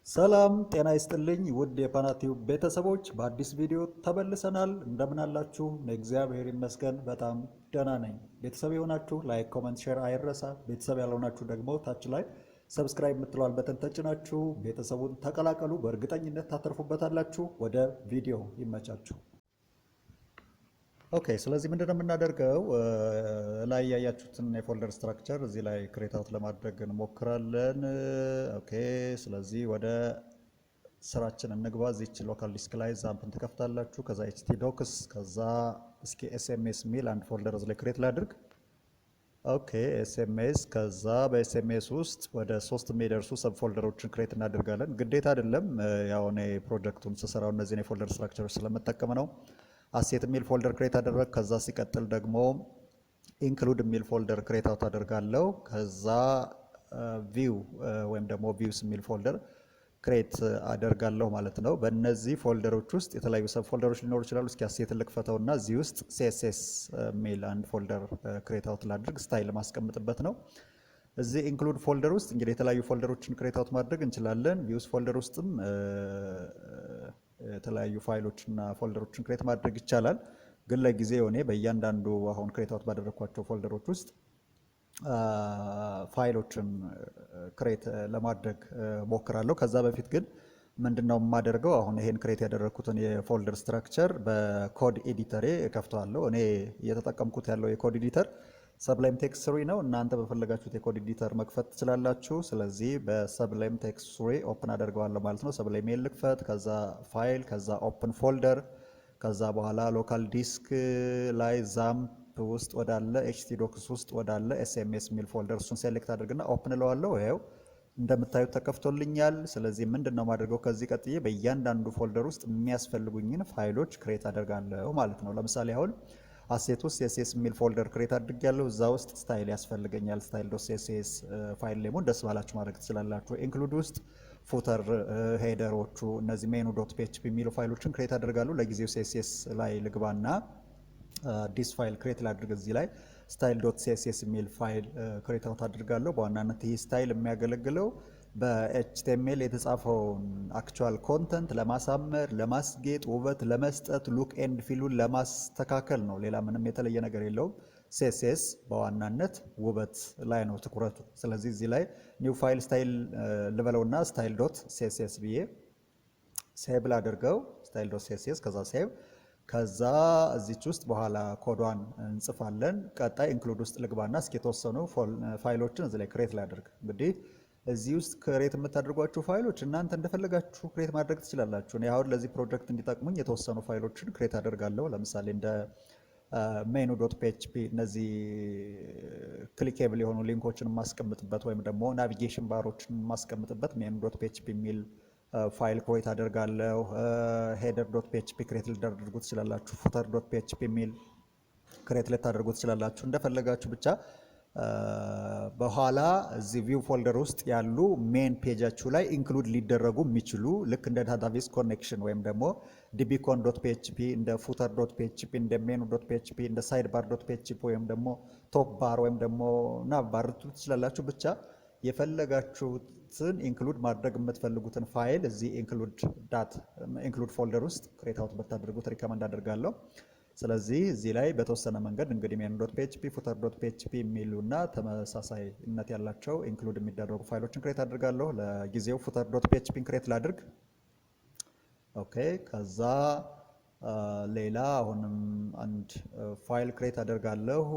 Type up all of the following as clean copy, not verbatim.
ሰላም ጤና ይስጥልኝ ውድ የፓናቲዩብ ቤተሰቦች በአዲስ ቪዲዮ ተመልሰናል። እንደምን አላችሁ? እግዚአብሔር ይመስገን በጣም ደህና ነኝ። ቤተሰብ የሆናችሁ ላይክ፣ ኮመንት፣ ሼር አይረሳ። ቤተሰብ ያልሆናችሁ ደግሞ ታች ላይ ሰብስክራይብ የምትለዋል በተን ተጭናችሁ ቤተሰቡን ተቀላቀሉ። በእርግጠኝነት ታተርፉበታላችሁ። ወደ ቪዲዮ ይመቻችሁ። ኦኬ፣ ስለዚህ ምንድነው የምናደርገው? ላይ ያያችሁትን የፎልደር ስትራክቸር እዚህ ላይ ክሬት አውት ለማድረግ እንሞክራለን። ኦኬ፣ ስለዚህ ወደ ስራችን እንግባ። እዚች ሎካል ዲስክ ላይ ዛምፕን ትከፍታላችሁ። ከዛ htdocs ከዛ እስኪ sms ሚል አንድ ፎልደር እዚህ ላይ ክሬት ላድርግ። ኦኬ፣ sms ከዛ በsms ውስጥ ወደ 3 የሚደርሱ ሰብ ፎልደሮችን ክሬት እናደርጋለን። ግዴታ አይደለም፣ ያው እኔ ፕሮጀክቱን ስሰራው እነዚህን የፎልደር ስትራክቸሮች ስለምጠቀም ነው። አሴት የሚል ፎልደር ክሬት አደረግ። ከዛ ሲቀጥል ደግሞ ኢንክሉድ የሚል ፎልደር ክሬት አውት አደርጋለሁ። ከዛ ቪው ወይም ደግሞ ቪውስ የሚል ፎልደር ክሬት አደርጋለሁ ማለት ነው። በእነዚህ ፎልደሮች ውስጥ የተለያዩ ሰብ ፎልደሮች ሊኖሩ ይችላሉ። እስኪ አሴትን ልክፈተውና እዚህ ውስጥ ሲኤስኤስ የሚል አንድ ፎልደር ክሬት አውት ላድርግ። ስታይል ማስቀምጥበት ነው። እዚህ ኢንክሉድ ፎልደር ውስጥ እንግዲህ የተለያዩ ፎልደሮችን ክሬት አውት ማድረግ እንችላለን። ቪውስ ፎልደር ውስጥም የተለያዩ ፋይሎችና ፎልደሮችን ክሬት ማድረግ ይቻላል። ግን ለጊዜው እኔ በእያንዳንዱ አሁን ክሬት አውት ባደረኳቸው ፎልደሮች ውስጥ ፋይሎችን ክሬት ለማድረግ ሞክራለሁ። ከዛ በፊት ግን ምንድነው የማደርገው? አሁን ይሄን ክሬት ያደረኩትን የፎልደር ስትራክቸር በኮድ ኤዲተሬ እከፍተዋለሁ። እኔ እየተጠቀምኩት ያለው የኮድ ኤዲተር ሰብላይም ቴክስት 3 ነው። እናንተ በፈለጋችሁት የኮድ ኤዲተር መክፈት ትችላላችሁ። ስለዚህ በሰብላይም ቴክስት 3 ኦፕን አደርገዋለሁ ማለት ነው። ሰብላይም ልክፈት፣ ከዛ ፋይል፣ ከዛ ኦፕን ፎልደር፣ ከዛ በኋላ ሎካል ዲስክ ላይ ዛምፕ ውስጥ ወዳለ htdocs ውስጥ ወዳለ sms የሚል ፎልደር እሱን ሴሌክት አድርግና ኦፕን እለዋለሁ። ይሄው እንደምታዩት ተከፍቶልኛል። ስለዚህ ምንድነው ማድረገው? ከዚህ ቀጥዬ በእያንዳንዱ ፎልደር ውስጥ የሚያስፈልጉኝን ፋይሎች ክሬት አደርጋለሁ ማለት ነው። ለምሳሌ አሁን አሴት ውስጥ css የሚል ፎልደር ክሬት አድርጌያለሁ። እዛ ውስጥ ስታይል ያስፈልገኛል። style.css ፋይል ኔሙን ደስ ባላችሁ ማድረግ ትችላላችሁ። ኢንክሉድ ውስጥ ፉተር ሄደሮቹ እነዚህ menu.php የሚሉ ፋይሎችን ክሬት አደርጋለሁ። ለጊዜው css ላይ ልግባና አዲስ ፋይል ክሬት ላድርግ። እዚህ ላይ style.css የሚል ፋይል ክሬት አውት አድርጋለሁ። በዋናነት ይህ ስታይል የሚያገለግለው በኤችቲኤምኤል የተጻፈውን አክቹዋል ኮንተንት ለማሳመር፣ ለማስጌጥ፣ ውበት ለመስጠት፣ ሉክ ኤንድ ፊሉን ለማስተካከል ነው። ሌላ ምንም የተለየ ነገር የለውም። ሲኤስኤስ በዋናነት ውበት ላይ ነው ትኩረቱ። ስለዚህ እዚህ ላይ ኒው ፋይል ስታይል ልበለውና ስታይል ዶት ሲኤስኤስ ብዬ ሴቭ ላድርገው። ስታይል ዶት ሲኤስኤስ ከዛ ሴቭ። ከዛ እዚች ውስጥ በኋላ ኮዷን እንጽፋለን። ቀጣይ ኢንክሉድ ውስጥ ልግባና እስኪ የተወሰኑ ፋይሎችን እዚህ ላይ ክሬት ላድርግ። እንግዲህ እዚህ ውስጥ ክሬት የምታደርጓቸው ፋይሎች እናንተ እንደፈለጋችሁ ክሬት ማድረግ ትችላላችሁ። እኔ አሁን ለዚህ ፕሮጀክት እንዲጠቅሙኝ የተወሰኑ ፋይሎችን ክሬት አደርጋለሁ። ለምሳሌ እንደ menu.php እነዚህ ክሊኬብል የሆኑ ሊንኮችን የማስቀምጥበት ወይም ደግሞ ናቪጌሽን ባሮችን የማስቀምጥበት menu.php የሚል ፋይል ክሬት አደርጋለሁ። header.php ክሬት ልታደርጉ ትችላላችሁ። footer.php የሚል ክሬት ልታደርጉ ትችላላችሁ። እንደፈለጋችሁ ብቻ በኋላ እዚህ ቪው ፎልደር ውስጥ ያሉ ሜን ፔጃችሁ ላይ ኢንክሉድ ሊደረጉ የሚችሉ ልክ እንደ ዳታቤዝ ኮኔክሽን ወይም ደግሞ dbcon.php እንደ footer.php እንደ menu.php እንደ sidebar.php ወይም ደግሞ ቶፕ ባር ወይም ደግሞ ናብ ባር ትችላላችሁ። ብቻ የፈለጋችሁትን ኢንክሉድ ማድረግ የምትፈልጉትን ፋይል እዚህ ኢንክሉድ ፎልደር ውስጥ ክሬት አውት ብታደርጉት ሪከመንድ አደርጋለሁ። ስለዚህ እዚህ ላይ በተወሰነ መንገድ እንግዲህ menu.php footer.php የሚሉና ተመሳሳይነት ያላቸው ኢንክሉድ የሚደረጉ ፋይሎችን ክሬት አድርጋለሁ። ለጊዜው footer.php ክሬት ላድርግ። ኦኬ፣ ከዛ ሌላ አሁንም አንድ ፋይል ክሬት አደርጋለሁ።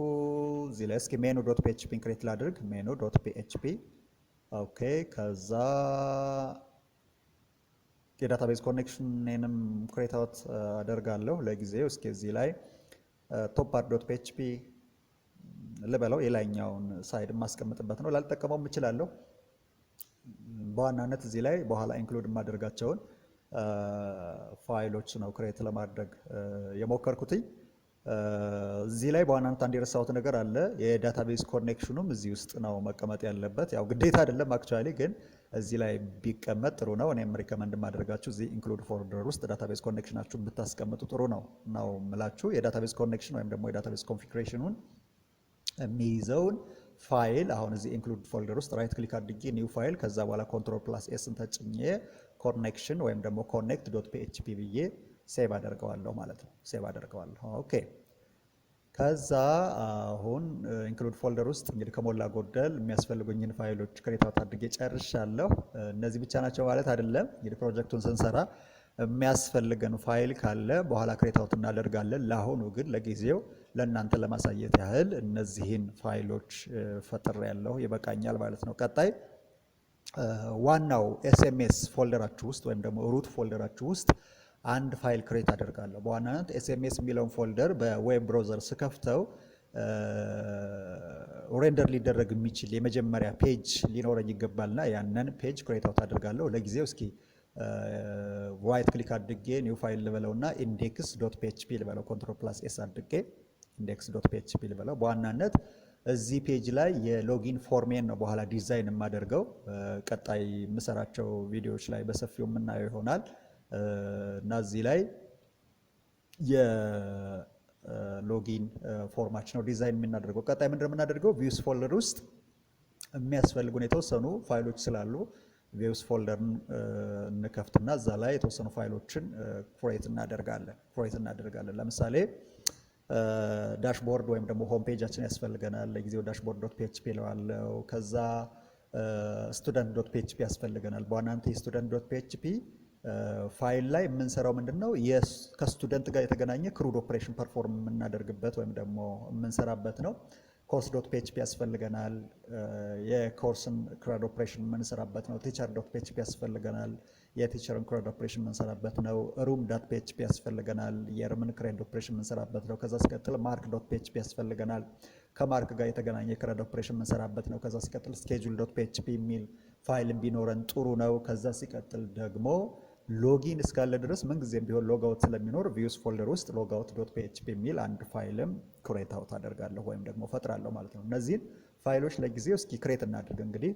እዚህ ላይ እስኪ menu.php ክሬት ላድርግ። menu.php ኦኬ፣ ከዛ የዳታቤዝ ኮኔክሽንንም ክሬት አውት አደርጋለሁ ለጊዜው። እስኪ እዚህ ላይ topbar.php ልበለው፣ የላይኛውን ሳይድ የማስቀምጥበት ነው። ላልጠቀመውም እችላለሁ። በዋናነት እዚህ ላይ በኋላ ኢንክሉድ የማደርጋቸውን ፋይሎች ነው ክሬት ለማድረግ የሞከርኩትኝ። እዚህ ላይ በዋናነት አንድ የረሳሁት ነገር አለ። የዳታቤዝ ኮኔክሽኑም እዚህ ውስጥ ነው መቀመጥ ያለበት። ያው ግዴታ አይደለም አክቹአሊ፣ ግን እዚህ ላይ ቢቀመጥ ጥሩ ነው። እኔም ሪከመንድ ማድረጋችሁ እዚህ ኢንክሉድ ፎልደር ውስጥ ዳታቤዝ ኮኔክሽናችሁን ብታስቀምጡ ጥሩ ነው ምላችሁ። የዳታቤዝ ኮኔክሽን ወይም ደግሞ የዳታቤዝ ኮንፊግሬሽኑን የሚይዘውን ፋይል አሁን እዚህ ኢንክሉድ ፎልደር ውስጥ ራይት ክሊክ አድርጌ ኒው ፋይል ከዛ በኋላ ኮንትሮል ፕላስ ኤስን ተጭኜ ኮኔክሽን ወይም ደግሞ ኮኔክት ዶት ፒኤችፒ ብዬ ሴቭ አደርገዋለሁ ማለት ነው። ሴቭ አደርገዋለሁ። ኦኬ ከዛ አሁን ኢንክሉድ ፎልደር ውስጥ እንግዲህ ከሞላ ጎደል የሚያስፈልጉኝን ፋይሎች ክሬት አውት አድርጌ ጨርሻለሁ። እነዚህ ብቻ ናቸው ማለት አይደለም። እንግዲህ ፕሮጀክቱን ስንሰራ የሚያስፈልገን ፋይል ካለ በኋላ ክሬት አውት እናደርጋለን። ለአሁኑ ግን ለጊዜው ለእናንተ ለማሳየት ያህል እነዚህን ፋይሎች ፈጥሬያለሁ፣ ይበቃኛል ማለት ነው። ቀጣይ ዋናው ኤስኤምኤስ ፎልደራችሁ ውስጥ ወይም ደግሞ ሩት ፎልደራችሁ ውስጥ አንድ ፋይል ክሬት አደርጋለሁ። በዋናነት ኤስኤምኤስ የሚለውን ፎልደር በዌብ ብራውዘር ስከፍተው ሬንደር ሊደረግ የሚችል የመጀመሪያ ፔጅ ሊኖረኝ ይገባልና ያንን ፔጅ ክሬት አውት አደርጋለሁ። ለጊዜው እስኪ ዋይት ክሊክ አድርጌ ኒው ፋይል ልበለውና ኢንዴክስ ዶት ፒኤችፒ ልበለው። ኮንትሮል ፕላስ ኤስ አድርጌ ኢንዴክስ ዶት ፒኤችፒ ልበለው። በዋናነት እዚህ ፔጅ ላይ የሎጊን ፎርሜን ነው በኋላ ዲዛይን የማደርገው። ቀጣይ የምሰራቸው ቪዲዮዎች ላይ በሰፊው የምናየው ይሆናል እና እዚህ ላይ የሎጊን ፎርማችን ነው ዲዛይን የምናደርገው። ቀጣይ ምንድን ነው የምናደርገው? ቪውስ ፎልደር ውስጥ የሚያስፈልጉን የተወሰኑ ፋይሎች ስላሉ ቪውስ ፎልደርን እንከፍትና እዛ ላይ የተወሰኑ ፋይሎችን ክሬት እናደርጋለን። ለምሳሌ ዳሽቦርድ ወይም ደግሞ ሆም ፔጃችን ያስፈልገናል። ለጊዜው ዳሽቦርድ ዶት ፒኤችፒ ለዋለው። ከዛ ስቱደንት ዶት ፒኤችፒ ያስፈልገናል። በዋናነት የስቱደንት ዶት ፒኤችፒ ፋይል ላይ የምንሰራው ምንድነው ከስቱደንት ጋር የተገናኘ ክሩድ ኦፕሬሽን ፐርፎርም የምናደርግበት ወይም ደግሞ የምንሰራበት ነው። ኮርስ ዶት ፒኤችፒ ያስፈልገናል። የኮርስን ክራድ ኦፕሬሽን የምንሰራበት ነው። ቲቸር ዶት ፒኤችፒ ያስፈልገናል። የቲቸርን ክራድ ኦፕሬሽን የምንሰራበት ነው። ሩም ዶት ፒኤችፒ ያስፈልገናል። የሩምን ክራድ ኦፕሬሽን የምንሰራበት ነው። ከዛ ሲቀጥል ማርክ ዶት ፒኤችፒ ያስፈልገናል። ከማርክ ጋር የተገናኘ ክራድ ኦፕሬሽን የምንሰራበት ነው። ከዛ ሲቀጥል ስኬጁል ዶት ፒኤችፒ የሚል ፋይል ቢኖረን ጥሩ ነው። ከዛ ሲቀጥል ደግሞ ሎጊን እስካለ ድረስ ምንጊዜም ቢሆን ሎጋውት ስለሚኖር ቪውስ ፎልደር ውስጥ ሎጋውት ዶት ፒኤችፒ የሚል አንድ ፋይልም ክሬት አውት አደርጋለሁ ወይም ደግሞ ፈጥራለሁ ማለት ነው። እነዚህን ፋይሎች ለጊዜው እስኪ ክሬት እናድርግ። እንግዲህ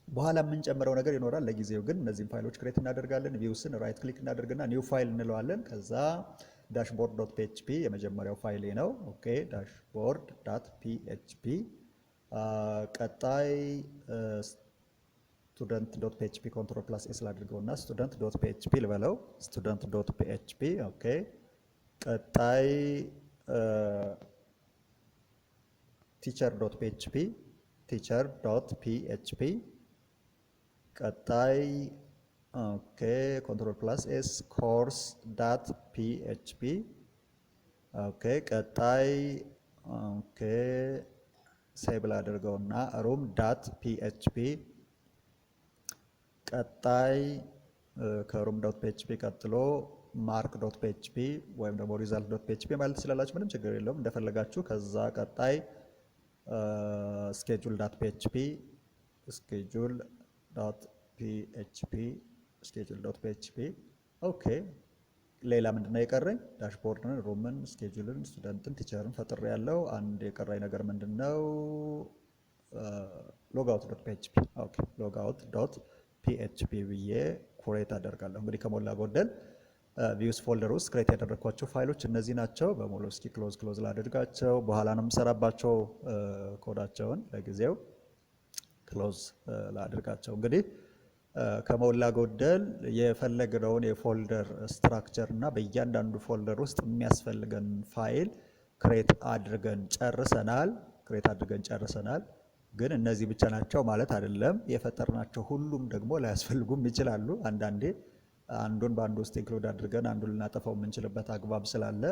በኋላ የምንጨምረው ነገር ይኖራል። ለጊዜው ግን እነዚህን ፋይሎች ክሬት እናደርጋለን። ቪውስን ራይት ክሊክ እናደርግና ኒው ፋይል እንለዋለን። ከዛ ዳሽቦርድ ዶት ፒኤችፒ የመጀመሪያው ፋይሌ ነው። ኦኬ ዳሽቦርድ ዶት ፒኤችፒ ቀጣይ ስቱደንት ዶት ፒኤችፒ ኮንትሮል ፕላስ ኤስ ላድርገውና ስቱደንት ዶት ፒኤችፒ ልበለው። ስቱደንት ዶት ፒኤችፒ ኦኬ። ቀጣይ ቲቸር ዶት ፒኤችፒ ቲቸር ዶት ፒኤችፒ ቀጣይ ኦኬ ኮንትሮል ፕላስ ኤስ ኮርስ ዳት ፒኤችፒ ኦኬ። ቀጣይ ኦኬ ሴብል አድርገውና ሩም ዳት ፒኤችፒ ቀጣይ ከሩም ዶት ፒኤችፒ ቀጥሎ ማርክ ዶት ፒኤችፒ ወይም ደግሞ ሪዛልት ዶት ፒኤችፒ ማለት ትችላላችሁ። ምንም ችግር የለውም እንደፈለጋችሁ። ከዛ ቀጣይ ስኬጁል ዶት ፒኤችፒ ስኬጁል ዶት ፒኤችፒ ስኬጁል ዶት ፒኤችፒ ኦኬ። ሌላ ምንድነው የቀረኝ? ዳሽቦርድን፣ ሩምን፣ ስኬጁልን፣ ስቱደንትን፣ ቲቸርን ፈጥሬ ያለው። አንድ የቀረኝ ነገር ምንድነው? ሎጋውት ዶት ፒኤችፒ ኦኬ። ሎጋውት ዶት ፒኤችፒ ብዬ ክሬት አደርጋለሁ። እንግዲህ ከሞላ ጎደል ቪውስ ፎልደር ውስጥ ክሬት ያደረግኳቸው ፋይሎች እነዚህ ናቸው በሙሉ። እስኪ ክሎዝ ላድርጋቸው። በኋላ ነው የምሰራባቸው ኮዳቸውን። ለጊዜው ክሎዝ ላድርጋቸው። እንግዲህ ከሞላ ጎደል የፈለግነውን የፎልደር ስትራክቸር እና በእያንዳንዱ ፎልደር ውስጥ የሚያስፈልገን ፋይል ክሬት አድርገን ጨርሰናል። ግን እነዚህ ብቻ ናቸው ማለት አይደለም። የፈጠርናቸው ሁሉም ደግሞ ላያስፈልጉም ይችላሉ። አንዳንዴ አንዱን በአንዱ ውስጥ ኢንክሉድ አድርገን አንዱን ልናጠፋው የምንችልበት አግባብ ስላለ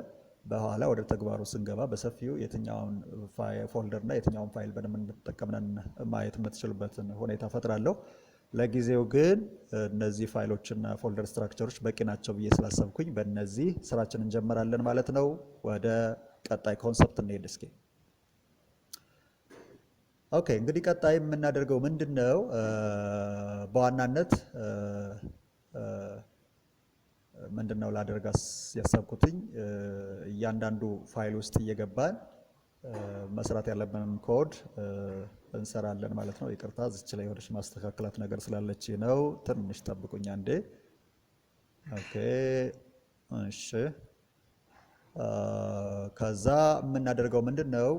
በኋላ ወደ ተግባሩ ስንገባ በሰፊው የትኛውን ፎልደር እና የትኛውን ፋይል በደንብ እንጠቀምነን ማየት የምትችሉበትን ሁኔታ ፈጥራለሁ። ለጊዜው ግን እነዚህ ፋይሎችና ፎልደር ስትራክቸሮች በቂ ናቸው ብዬ ስላሰብኩኝ በእነዚህ ስራችን እንጀምራለን ማለት ነው። ወደ ቀጣይ ኮንሰፕት እንሄድ እስኪ። ኦኬ እንግዲህ ቀጣይ የምናደርገው ምንድነው? በዋናነት ምንድነው ላደርጋስ ያሰብኩትኝ እያንዳንዱ ፋይል ውስጥ እየገባን መስራት ያለብንን ኮድ እንሰራለን ማለት ነው። ይቅርታ እዚች ላይ ወደሽ ማስተካከላት ነገር ስላለች ነው። ትንሽ ጠብቁኝ አንዴ። ኦኬ እሺ። ከዛ የምናደርገው ምንድነው?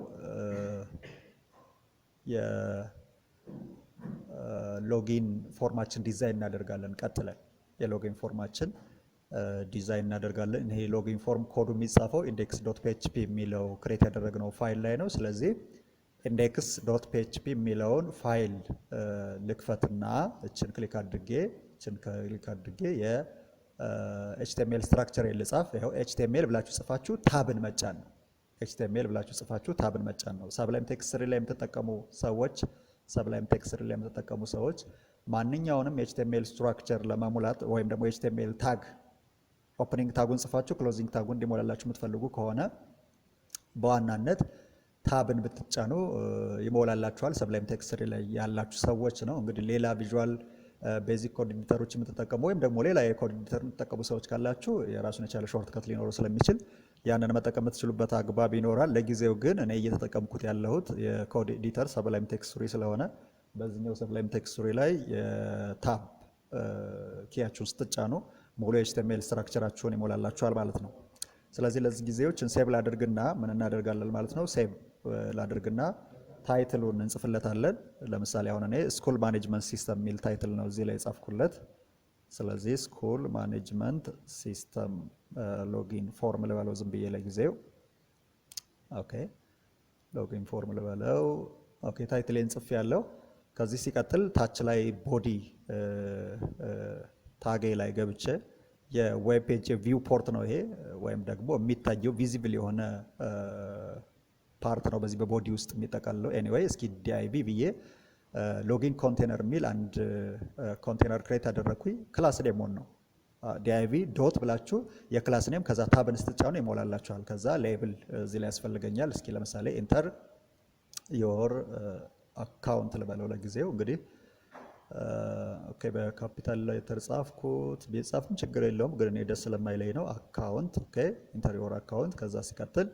የሎጊን ፎርማችን ዲዛይን እናደርጋለን። ቀጥለን የሎጊን ፎርማችን ዲዛይን እናደርጋለን። ይሄ ሎጊን ፎርም ኮዱ የሚጻፈው index.php የሚለው ክሬት ያደረግነው ፋይል ላይ ነው። ስለዚህ index.php የሚለውን ፋይል ልክፈትና እችን ክሊክ አድርጌ የኤችቲኤምኤል ስትራክቸር ልጻፍ። ይኸው ኤችቲኤምኤል ብላችሁ ጽፋችሁ ታብን መጫን ነው። ኤችቲኤምኤል ብላችሁ ጽፋችሁ ታብን መጫን ነው። ሰብላይም ቴክስትሪ ላይ የምትጠቀሙ ሰዎች ማንኛውንም ኤችቲኤምኤል ስትራክቸር ለመሙላት ወይም ደግሞ ኤችቲኤምኤል ታግ ኦፕኒንግ ታጉን ጽፋችሁ ክሎዚንግ ታጉን እንዲሞላላችሁ የምትፈልጉ ከሆነ በዋናነት ታብን ብትጫኑ ይሞላላችኋል። ሰብላይም ቴክስትሪ ላይ ያላችሁ ሰዎች ነው። እንግዲህ ሌላ ቪዥዋል ቤዚክ ኮድ ኤዲተሮች የምትጠቀሙ ወይም ደግሞ ሌላ የኮድ ኤዲተር የምትጠቀሙ ሰዎች ካላችሁ የራሱን የቻለ ሾርት ከት ሊኖረው ስለሚችል ያንን መጠቀም የምትችሉበት አግባብ ይኖራል። ለጊዜው ግን እኔ እየተጠቀምኩት ያለሁት የኮድ ኤዲተር ሰብላይም ቴክስትሪ ስለሆነ በዚህኛው ሰብላይም ቴክስትሪ ላይ የታብ ኪያችሁን ስትጫኑ ሙሉ ኤችቲኤምኤል ስትራክቸራችሁን ይሞላላችኋል ማለት ነው። ስለዚህ ለዚህ ጊዜዎችን ሴቭ ላድርግና ምን እናደርጋለን ማለት ነው። ሴቭ ላድርግና ታይትሉን እንጽፍለታለን። ለምሳሌ አሁን እኔ ስኩል ማኔጅመንት ሲስተም የሚል ታይትል ነው እዚህ ላይ የጻፍኩለት። ስለዚህ ስኩል ማኔጅመንት ሲስተም ሎጊን ፎርም ልበለው ዝም ብዬ ለጊዜው። ኦኬ ሎጊን ፎርም ልበለው። ኦኬ ታይትሌን ጽፍ ያለው። ከዚህ ሲቀጥል ታች ላይ ቦዲ ታጌ ላይ ገብቼ የዌብ ፔጅ ቪው ፖርት ነው ይሄ፣ ወይም ደግሞ የሚታየው ቪዚብል የሆነ ፓርት ነው በዚህ በቦዲ ውስጥ የሚጠቃልለው። ኤኒዌይ እስኪ ዲአይቪ ብዬ ሎጊን ኮንቴነር የሚል አንድ ኮንቴነር ክሬት ያደረግኩኝ ክላስ ዴሞን ነው። ዲአይቪ ዶት ብላችሁ የክላስ ኔም ከዛ ታብን ስትጫኑ ይሞላላችኋል። ከዛ ሌብል እዚህ ላይ ያስፈልገኛል። እስኪ ለምሳሌ ኢንተር ዮር አካውንት ልበለው ለጊዜው። እንግዲህ ኦኬ በካፒታል ላይ የተጻፍኩት ቢጻፍም ችግር የለውም፣ ግን እኔ ደስ ስለማይለኝ ነው። አካውንት ኦኬ ኢንተር ዮር አካውንት። ከዛ ሲቀጥል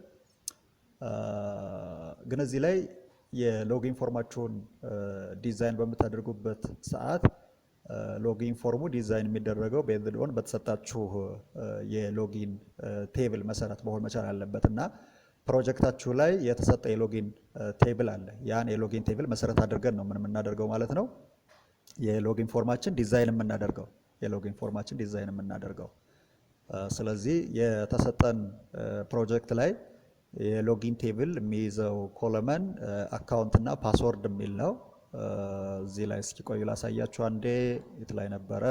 ግን እዚህ ላይ የሎጊን ፎርማችሁን ዲዛይን በምታደርጉበት ሰዓት ሎጊን ፎርሙ ዲዛይን የሚደረገው ቤዝድ ኦን በተሰጣችሁ የሎጊን ቴብል መሰረት መሆን መቻል አለበት እና ፕሮጀክታችሁ ላይ የተሰጠ የሎጊን ቴብል አለ። ያን የሎጊን ቴብል መሰረት አድርገን ነው ምን የምናደርገው ማለት ነው የሎጊን ፎርማችን ዲዛይን የምናደርገው። ስለዚህ የተሰጠን ፕሮጀክት ላይ የሎጊን ቴብል የሚይዘው ኮለመን አካውንት እና ፓስወርድ የሚል ነው። እዚህ ላይ እስኪ ቆዩ ላሳያችሁ አንዴ። የት ላይ ነበረ?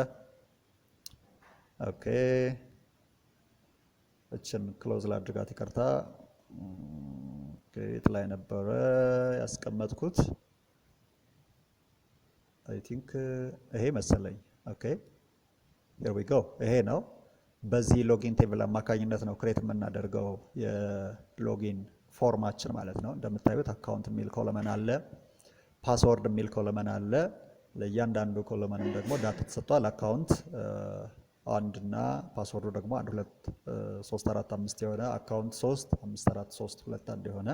ኦኬ እችን ክሎዝ ላድርጋት፣ ይቅርታ። ኦኬ የት ላይ ነበረ ያስቀመጥኩት? አይ ቲንክ ይሄ መሰለኝ። ኦኬ ሂር ዊ ጎ። ይሄ ነው። በዚህ ሎጊን ቴብል አማካኝነት ነው ክሬት የምናደርገው የሎጊን ፎርማችን ማለት ነው። እንደምታዩት አካውንት የሚል ኮለመን አለ፣ ፓስወርድ የሚል ኮለመን አለ። ለእያንዳንዱ ኮለመንም ደግሞ ዳታ ተሰጥቷል። አካውንት አንድ እና ፓስወርዱ ደግሞ 1 2 3 4 5 የሆነ አካውንት 3 5 4 3 2 1 የሆነ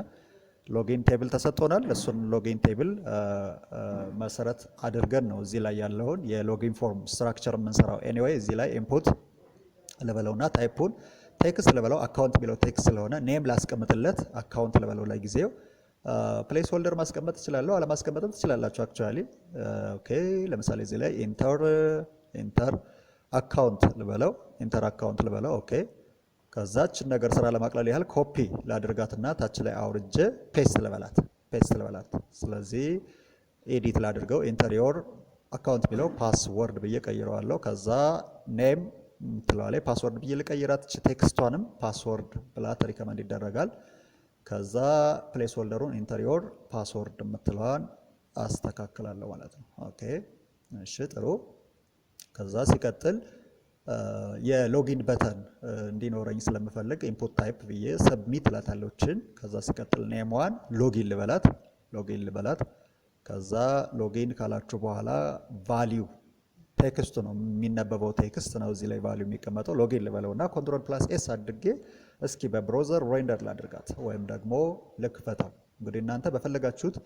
ሎጊን ቴብል ተሰጥቶናል። እሱን ሎጊን ቴብል መሰረት አድርገን ነው እዚህ ላይ ያለውን የሎጊን ፎርም ስትራክቸር የምንሰራው። ኤኒዌይ እዚህ ላይ ኢንፑት ልበለውና ታይፑን ቴክስት ልበለው። አካውንት የሚለው ቴክስት ስለሆነ ኔም ላስቀምጥለት አካውንት ልበለው ለጊዜው። ፕሌስ ሆልደር ማስቀመጥ እችላለሁ፣ አለማስቀመጥም ትችላላችሁ አክቹአሊ። ኦኬ ለምሳሌ እዚህ ላይ ኢንተር አካውንት ልበለው፣ ኦኬ ከዛችን ነገር ስራ ለማቅለል ያህል ኮፒ ላድርጋትና ታች ላይ አውርጄ ፔስት ልበላት። ስለዚህ ኤዲት ላድርገው። ኢንተር ዮር አካውንት የሚለው ፓስወርድ ብዬ ቀይረዋለሁ። ከዛ ኔም ትለዋለች ፓስወርድ ብዬ ልቀይራት። ቴክስቷንም ፓስወርድ ብላት ሪከመንድ ይደረጋል። ከዛ ፕሌስ ሆልደሩን ኢንተር ዮር ፓስወርድ የምትለዋን አስተካክላለሁ ማለት ነው። ኦኬ እሺ ጥሩ። ከዛ ሲቀጥል የሎጊን በተን እንዲኖረኝ ስለምፈልግ ኢንፑት ታይፕ ብዬ ሰብሚት እላታለችን። ከዛ ሲቀጥል ኔምዋን ሎጊን ልበላት። ከዛ ሎጊን ካላችሁ በኋላ ቫሊዩ ቴክስቱ ነው የሚነበበው፣ ቴክስት ነው እዚህ ላይ ቫሊዩ የሚቀመጠው። ሎጊን ልበለውና ኮንትሮል ፕላስ ኤስ አድርጌ እስኪ በብሮዘር ሬንደር ላድርጋት ወይም ደግሞ ልክፈተው። እንግዲህ እናንተ በፈለጋችሁት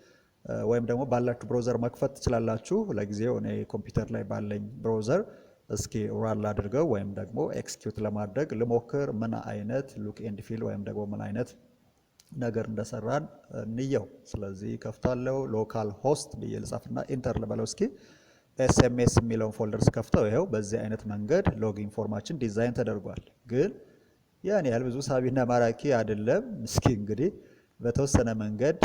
ወይም ደግሞ ባላችሁ ብሮዘር መክፈት ትችላላችሁ። ለጊዜው እኔ ኮምፒውተር ላይ ባለኝ ብሮዘር እስኪ ራን ላድርገው ወይም ደግሞ ኤክስኪዩት ለማድረግ ልሞክር። ምን አይነት ሉክ ኤንድ ፊል ወይም ደግሞ ምን አይነት ነገር እንደሰራን እንየው። ስለዚህ ከፍታለው ሎካል ሆስት ብዬ ልጻፍና ኢንተር ልበለው እስኪ። ኤስኤምኤስ የሚለውን ፎልደር ስከፍተው ይኸው በዚህ አይነት መንገድ ሎጊን ፎርማችን ዲዛይን ተደርጓል። ግን ያን ያህል ብዙ ሳቢና ማራኪ አይደለም። እስኪ እንግዲህ በተወሰነ መንገድ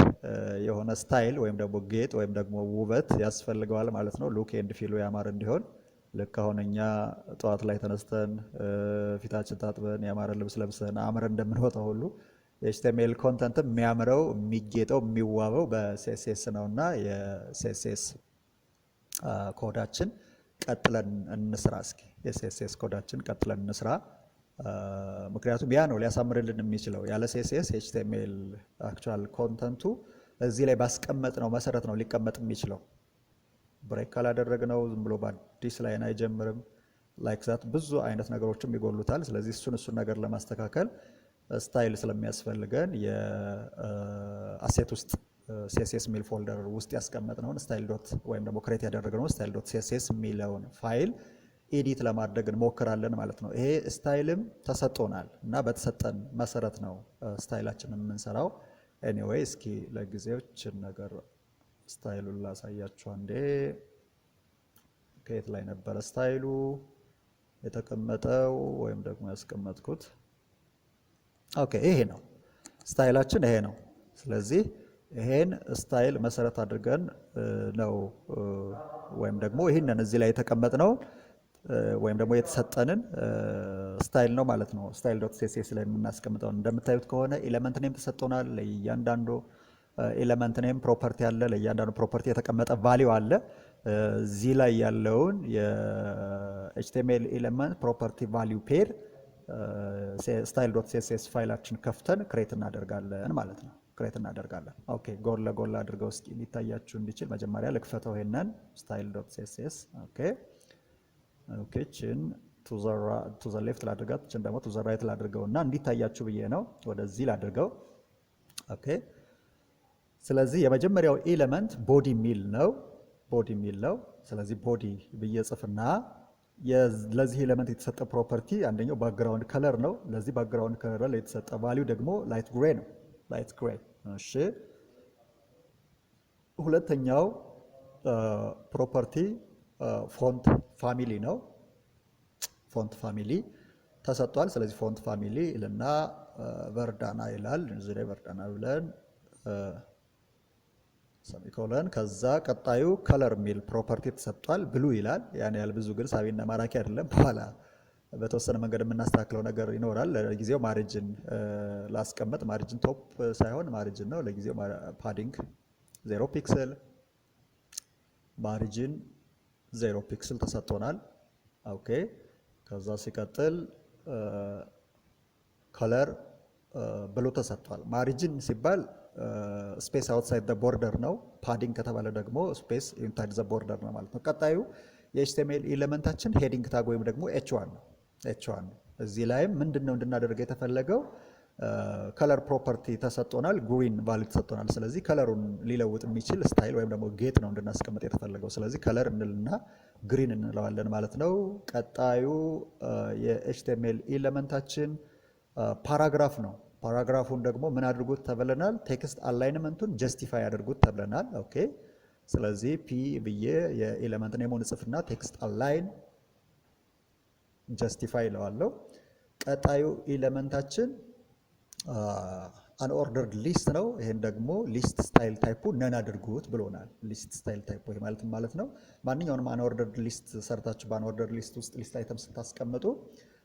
የሆነ ስታይል ወይም ደግሞ ጌጥ ወይም ደግሞ ውበት ያስፈልገዋል ማለት ነው። ሉክ ኤንድ ፊሉ ያማረ እንዲሆን ልክ አሁን እኛ ጠዋት ላይ ተነስተን ፊታችን ታጥበን ያማረ ልብስ ለብሰን አምረን እንደምንወጣው ሁሉ የኤችቲኤምኤል ኮንተንትም የሚያምረው የሚጌጠው የሚዋበው በሲኤስኤስ ነውና የሲኤስኤስ ኮዳችን ቀጥለን እንስራ። እስኪ የሲኤስኤስ ኮዳችን ቀጥለን እንስራ። ምክንያቱም ያ ነው ሊያሳምርልን የሚችለው። ያለ ሲኤስኤስ ኤችቲኤምኤል አክቹዋል ኮንተንቱ እዚህ ላይ ባስቀመጥ ነው መሰረት ነው ሊቀመጥ የሚችለው። ብሬክ ካላደረግነው ዝም ብሎ በአዲስ ላይን አይጀምርም። ላይክ ዛት ብዙ አይነት ነገሮችም ይጎሉታል። ስለዚህ እሱን ነገር ለማስተካከል ስታይል ስለሚያስፈልገን የአሴት ውስጥ ሲኤስኤስ የሚል ፎልደር ውስጥ ያስቀመጥነውን ስታይል ዶት ወይም ደግሞ ክሬት ያደረግነውን ስታይል ዶት ሲኤስኤስ የሚለውን ፋይል ኤዲት ለማድረግ እንሞክራለን ማለት ነው። ይሄ ስታይልም ተሰጥቶናል እና በተሰጠን መሰረት ነው ስታይላችንን የምንሰራው። ኤኒዌይ እስኪ ለጊዜዎችን ነገር ስታይሉን ላሳያችሁ አንዴ። ከየት ላይ ነበረ ስታይሉ የተቀመጠው ወይም ደግሞ ያስቀመጥኩት? ኦኬ ይሄ ነው ስታይላችን፣ ይሄ ነው። ስለዚህ ይሄን ስታይል መሰረት አድርገን ነው ወይም ደግሞ ይህንን እዚህ ላይ የተቀመጥነው ወይም ደግሞ የተሰጠንን ስታይል ነው ማለት ነው። ስታይል ዶት ሲኤስኤስ ላይ የምናስቀምጠው እንደምታዩት ከሆነ ኤሌመንት ኔም ተሰጥቶናል። ለእያንዳንዱ ኤሌመንት ኔም ፕሮፐርቲ አለ። ለእያንዳንዱ ፕሮፐርቲ የተቀመጠ ቫሊዩ አለ። እዚህ ላይ ያለውን የኤችቲኤምኤል ኤሌመንት ፕሮፐርቲ ቫሊዩ ፔር ስታይል ዶት ሲኤስኤስ ፋይላችን ከፍተን ክሬት እናደርጋለን ማለት ነው። ክሬት እናደርጋለን። ኦኬ ጎን ለጎን አድርገው እስኪ ሊታያችሁ እንዲችል መጀመሪያ ልክፈተው ይሄንን ስታይል ዶት ሲኤስኤስ። ኦኬ ኦኬ ችን ቱ ዘ ሌፍት ላድርጋት፣ ችን ደግሞ ቱ ዘ ራይት ላድርገውና እንዲታያችሁ ብዬ ነው ወደዚህ ላድርገው። ኦኬ ስለዚህ የመጀመሪያው ኤሌመንት ቦዲ ሚል ነው። ቦዲ ሚል ነው። ስለዚህ ቦዲ ብዬ ጽፍና ለዚህ ኤሌመንት የተሰጠ ፕሮፐርቲ አንደኛው ባክግራውንድ ከለር ነው። ለዚህ ባክግራውንድ ከለር ላይ የተሰጠ ቫልዩ ደግሞ ላይት ግሬ ነው። ላይት ግሬ። እሺ ሁለተኛው ፕሮፐርቲ ፎንት ፋሚሊ ነው። ፎንት ፋሚሊ ተሰጥቷል። ስለዚህ ፎንት ፋሚሊ ልና ቨርዳና ይላል። እዚህ ላይ ቨርዳና ብለን ሰሚኮለን ከዛ ቀጣዩ ከለር ሚል ፕሮፐርቲ ተሰጥቷል። ብሉ ይላል። ያን ያህል ብዙ ግን ሳቢና ማራኪ አይደለም። በኋላ በተወሰነ መንገድ የምናስተካክለው ነገር ይኖራል። ለጊዜው ማርጅን ላስቀምጥ። ማርጅን ቶፕ ሳይሆን ማርጅን ነው ለጊዜው። ፓዲንግ 0 ፒክስል፣ ማርጅን 0 ፒክስል ተሰጥቶናል። ኦኬ ከዛ ሲቀጥል ከለር ብሉ ተሰጥቷል። ማርጅን ሲባል ስፔስ አውትሳይድ ዘ ቦርደር ነው። ፓዲንግ ከተባለ ደግሞ ስፔስ ኢንሳይድ ዘ ቦርደር ነው ማለት ነው። ቀጣዩ የኤችቲኤምኤል ኤሌመንታችን ሄዲንግ ታግ ወይም ደግሞ ኤች1 ነው። ኤች1 ነው። እዚህ ላይም ምንድነው እንድናደርግ የተፈለገው ከለር ፕሮፐርቲ ተሰጥቶናል። ግሪን ቫልዩ ተሰጥቶናል። ስለዚህ ከለሩን ሊለውጥ የሚችል ስታይል ወይም ደግሞ ጌጥ ነው እንድናስቀምጥ የተፈለገው። ስለዚህ ከለር እንልና ግሪን እንለዋለን ማለት ነው። ቀጣዩ የኤችቲኤምኤል ኤሌመንታችን ፓራግራፍ ነው። ፓራግራፉን ደግሞ ምን አድርጉት ተብለናል? ቴክስት አላይንመንቱን ጀስቲፋይ አድርጉት ተብለናል። ኦኬ ስለዚህ ፒ ብዬ የኤሌመንት ኔሙን ጽፍና ቴክስት አላይን ጀስቲፋይ ይለዋለሁ። ቀጣዩ ኤሌመንታችን አንኦርደርድ ሊስት ነው። ይሄን ደግሞ ሊስት ስታይል ታይፑ ነን አድርጉት ብሎናል። ሊስት ስታይል ታይፑ ማለት ነው ማንኛውንም አንኦርደርድ ሊስት ሰርታችሁ በአንኦርደርድ ሊስት ውስጥ ሊስት አይተም ስታስቀምጡ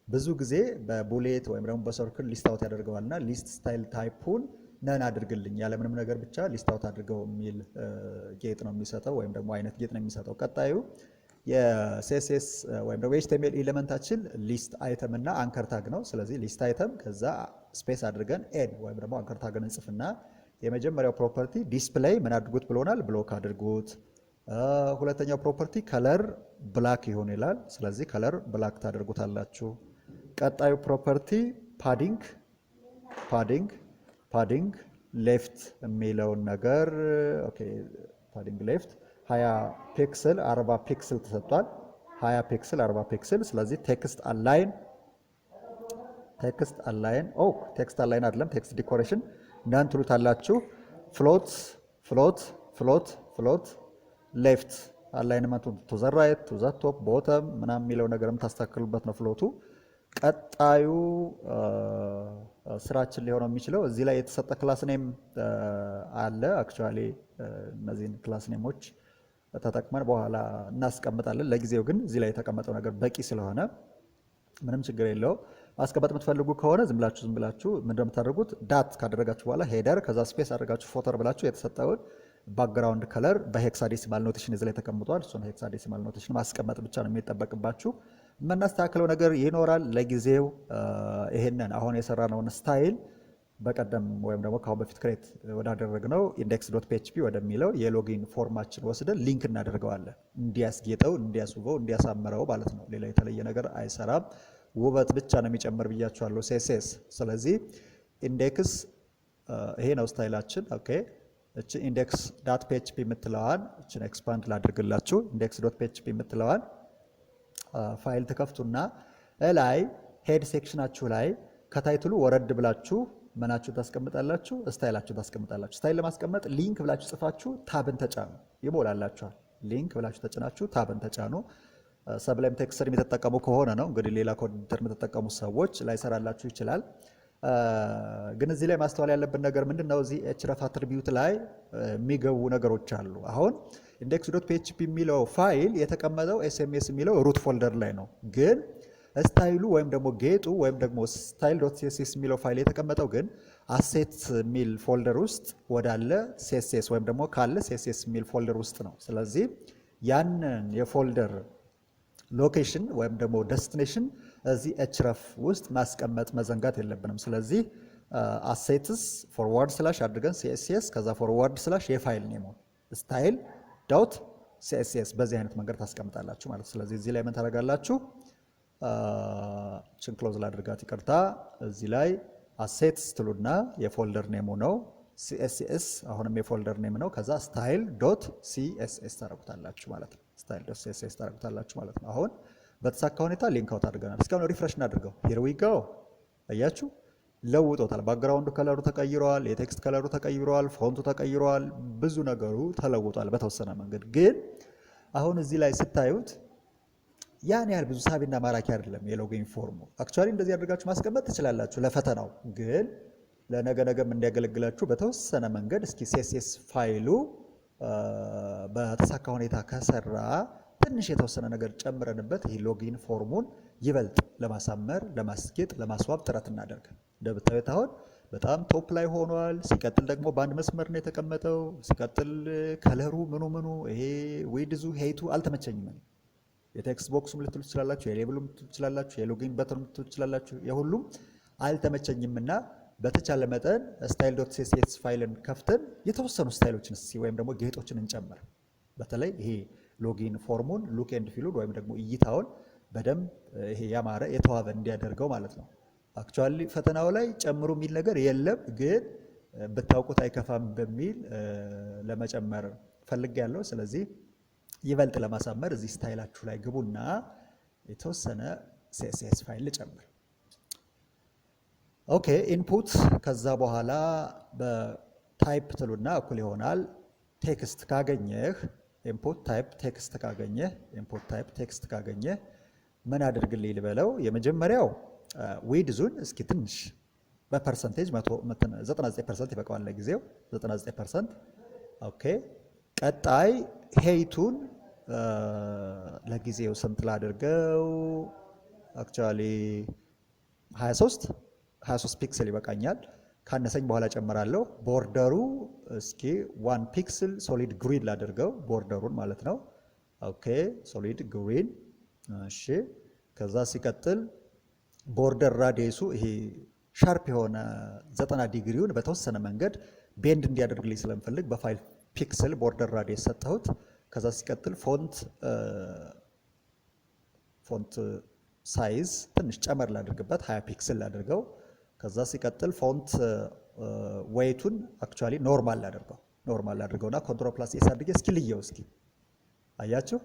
ብዙ ጊዜ በቡሌት ወይም ደግሞ በሰርክል ሊስት አውት ያደርገዋልና ሊስት ስታይል ታይፑን ነን አድርግልኝ ያለምንም ነገር ብቻ ሊስት አውት አድርገው የሚል ጌጥ ነው የሚሰጠው ወይም ደግሞ አይነት ጌጥ ነው የሚሰጠው። ቀጣዩ የሲኤስኤስ ወይም ደግሞ ኤችቲኤምኤል ኤሌመንታችን ሊስት አይተም እና አንከር ታግ ነው። ስለዚህ ሊስት አይተም ከዛ ስፔስ አድርገን ኤን ወይም ደግሞ አንከር ታግን እንጽፍና የመጀመሪያው ፕሮፐርቲ ዲስፕሌይ ምን አድርጉት ብሎናል? ብሎክ አድርጉት። ሁለተኛው ፕሮፐርቲ ከለር ብላክ ይሆን ይላል። ስለዚህ ከለር ብላክ ታደርጉታላችሁ። ቀጣዩ ፕሮፐርቲ ፓዲንግ ሌፍት የሚለውን ነገር ኦኬ ፓዲንግ ሌፍት 20 ፒክስል 40 ፒክስል ተሰጥቷል። 20 ፒክስል 40 ፒክስል። ስለዚህ ቴክስት አላይን ቴክስት አላይን አይደለም ቴክስት ዲኮሬሽን ነን ትሉታላችሁ። ፍሎት ፍሎት ፍሎት ፍሎት ሌፍት አላይንመንቱ ቱ ዘ ራይት ቱ ዘ ቶፕ ቦተም ምናምን የሚለው ነገር የምታስተካክሉበት ነው ፍሎቱ። ቀጣዩ ስራችን ሊሆነው የሚችለው እዚህ ላይ የተሰጠ ክላስ ኔም አለ። አክቹዋሊ እነዚህን ክላስ ኔሞች ተጠቅመን በኋላ እናስቀምጣለን። ለጊዜው ግን እዚህ ላይ የተቀመጠው ነገር በቂ ስለሆነ ምንም ችግር የለውም። ማስቀመጥ የምትፈልጉ ከሆነ ዝም ብላችሁ ምንድነው የምታደርጉት? ዳት ካደረጋችሁ በኋላ ሄደር ከዛ ስፔስ አድርጋችሁ ፎተር ብላችሁ የተሰጠውን ባክግራውንድ ከለር በሄክሳዴሲማል ኖቴሽን እዚህ ላይ ተቀምጧል። እሱን ሄክሳዴሲማል ኖቴሽን ማስቀመጥ ብቻ ነው የሚጠበቅባችሁ። የምናስተካክለው ነገር ይኖራል። ለጊዜው ይሄንን አሁን የሰራነውን ስታይል በቀደም ወይም ደግሞ ከአሁን በፊት ክሬት ወዳደረግነው index.php ወደሚለው የሎጊን ፎርማችን ወስደን ሊንክ እናደርገዋለን። እንዲያስጌጠው፣ እንዲያስውበው፣ እንዲያሳምረው ማለት ነው። ሌላ የተለየ ነገር አይሰራም። ውበት ብቻ ነው የሚጨምር ብያችኋለሁ CSS። ስለዚህ ኢንዴክስ ይሄ ነው ስታይላችን። ኦኬ እቺ index.php የምትለዋን እቺን ኤክስፓንድ ላድርግላችሁ። index.php የምትለዋን ፋይል ተከፍቱና ላይ ሄድ ሴክሽናችሁ ላይ ከታይትሉ ወረድ ብላችሁ ምናችሁ ታስቀምጣላችሁ? ስታይላችሁ ታስቀምጣላችሁ። ስታይል ለማስቀመጥ ሊንክ ብላችሁ ጽፋችሁ ታብን ተጫኑ፣ ይሞላላችኋል። ሊንክ ብላችሁ ተጭናችሁ ታብን ተጫኑ። ሰብላይም ቴክስቸር የምትጠቀሙ ከሆነ ነው እንግዲህ፣ ሌላ ኮድ ኤዲተር የምትጠቀሙ ሰዎች ላይሰራላችሁ ይችላል። ግን እዚህ ላይ ማስተዋል ያለብን ነገር ምንድነው? እዚህ href አትሪቢዩት ላይ የሚገቡ ነገሮች አሉ። አሁን index.php የሚለው ፋይል የተቀመጠው sms የሚለው ሩት ፎልደር ላይ ነው። ግን ስታይሉ ወይም ደግሞ ጌጡ ወይም ደግሞ style.css የሚለው ፋይል የተቀመጠው ግን አሴት የሚል ፎልደር ውስጥ ወዳለ css ወይም ደግሞ ካለ css የሚል ፎልደር ውስጥ ነው። ስለዚህ ያንን የፎልደር ሎኬሽን ወይም ደግሞ ዴስቲኔሽን እዚህ href ውስጥ ማስቀመጥ መዘንጋት የለብንም። ስለዚህ አሴትስ ፎርዋርድ ስላሽ አድርገን css ከዛ ፎርዋርድ ስላሽ የፋይል ኔሙ ስታይል ዶት css በዚህ አይነት መንገድ ታስቀምጣላችሁ ማለት። ስለዚህ እዚህ ላይ ምን ታደርጋላችሁ? ችን ክሎዝ ላድርጋት፣ ይቅርታ። እዚህ ላይ አሴትስ ትሉና የፎልደር ኔሙ ነው css፣ አሁንም የፎልደር ኔም ነው። ከዛ ስታይል ዶት css ታደርጉታላችሁ ማለት ነው። ስታይል ዶት css ታደርጉታላችሁ ማለት ነው። አሁን በተሳካ ሁኔታ ሊንክ አውት አድርገናል። እስካሁን ሪፍሬሽ እናድርገው። ሂር ዊ ጎ። አያችሁ ለውጦታል። ባክግራውንዱ ከለሩ ተቀይሯል፣ የቴክስት ከለሩ ተቀይሯል፣ ፎንቱ ተቀይሯል፣ ብዙ ነገሩ ተለውጧል በተወሰነ መንገድ። ግን አሁን እዚህ ላይ ስታዩት ያን ያህል ብዙ ሳቢና ማራኪ አይደለም የሎጊን ፎርሙ። አክቹአሊ እንደዚህ አድርጋችሁ ማስቀመጥ ትችላላችሁ ለፈተናው። ግን ለነገም እንዲያገለግላችሁ በተወሰነ መንገድ እስኪ CSS ፋይሉ በተሳካ ሁኔታ ከሰራ ትንሽ የተወሰነ ነገር ጨምረንበት ይሄ ሎጊን ፎርሙን ይበልጥ ለማሳመር፣ ለማስጌጥ፣ ለማስዋብ ጥረት እናደርግ። እንደምታዩት አሁን በጣም ቶፕ ላይ ሆኗል። ሲቀጥል ደግሞ በአንድ መስመር ነው የተቀመጠው። ሲቀጥል ከለሩ ምኑ ይሄ ዊድዙ ሄይቱ አልተመቸኝም። የቴክስት ቦክሱም ልትሉ ትችላላችሁ፣ የሌብሉም ልትሉ ትችላላችሁ፣ የሎጊን በተኑም ልትሉ ትችላላችሁ። የሁሉም አልተመቸኝምና በተቻለ መጠን style.css ፋይልን ከፍተን የተወሰኑ ስታይሎችን ወይም ደግሞ ጌጦችን እንጨምር። በተለይ ይሄ ሎጊን ፎርሙን ሉክ ኤንድ ፊሉን ወይም ደግሞ እይታውን በደንብ ይሄ ያማረ የተዋበ እንዲያደርገው ማለት ነው። አክቹአሊ ፈተናው ላይ ጨምሩ የሚል ነገር የለም፣ ግን ብታውቁት አይከፋም በሚል ለመጨመር ፈልጌያለሁ። ስለዚህ ይበልጥ ለማሳመር እዚህ ስታይላችሁ ላይ ግቡና የተወሰነ CSS ፋይል ልጨምር። ኦኬ ኢንፑት። ከዛ በኋላ በታይፕ ትሉና እኩል ይሆናል ቴክስት ካገኘህ ኢንፑት ታይፕ ቴክስት ካገኘህ ኢንፑት ታይፕ ቴክስት ካገኘህ ምን አድርግልኝ ልበለው? የመጀመሪያው ዊድዙን እስኪ ትንሽ በፐርሰንቴጅ 99% ይበቃዋል ለጊዜው 99%። ኦኬ ቀጣይ ሄይቱን ለጊዜው ስንት ላድርገው? አክቹአሊ 23 ፒክስል ይበቃኛል። ካነሰኝ በኋላ ጨምራለሁ። ቦርደሩ እስኪ 1 ፒክስል ሶሊድ ግሪን ላድርገው፣ ቦርደሩን ማለት ነው። ኦኬ ሶሊድ ግሪን። እሺ ከዛ ሲቀጥል ቦርደር ራዲየሱ ይሄ ሻርፕ የሆነ 90 ዲግሪውን በተወሰነ መንገድ ቤንድ እንዲያደርግልኝ ስለምፈልግ በ5 ፒክስል ቦርደር ራዲየስ ሰጠሁት። ከዛ ሲቀጥል ፎንት ሳይዝ ትንሽ ጨመር ላድርግበት 20 ፒክስል ላድርገው። ከዛ ሲቀጥል ፎንት ዌይቱን አክቹአሊ ኖርማል ላድርገውና ኮንትሮል ፕላስ ኤስ አድርጌ እስኪ ልየው። እስኪ አያችሁ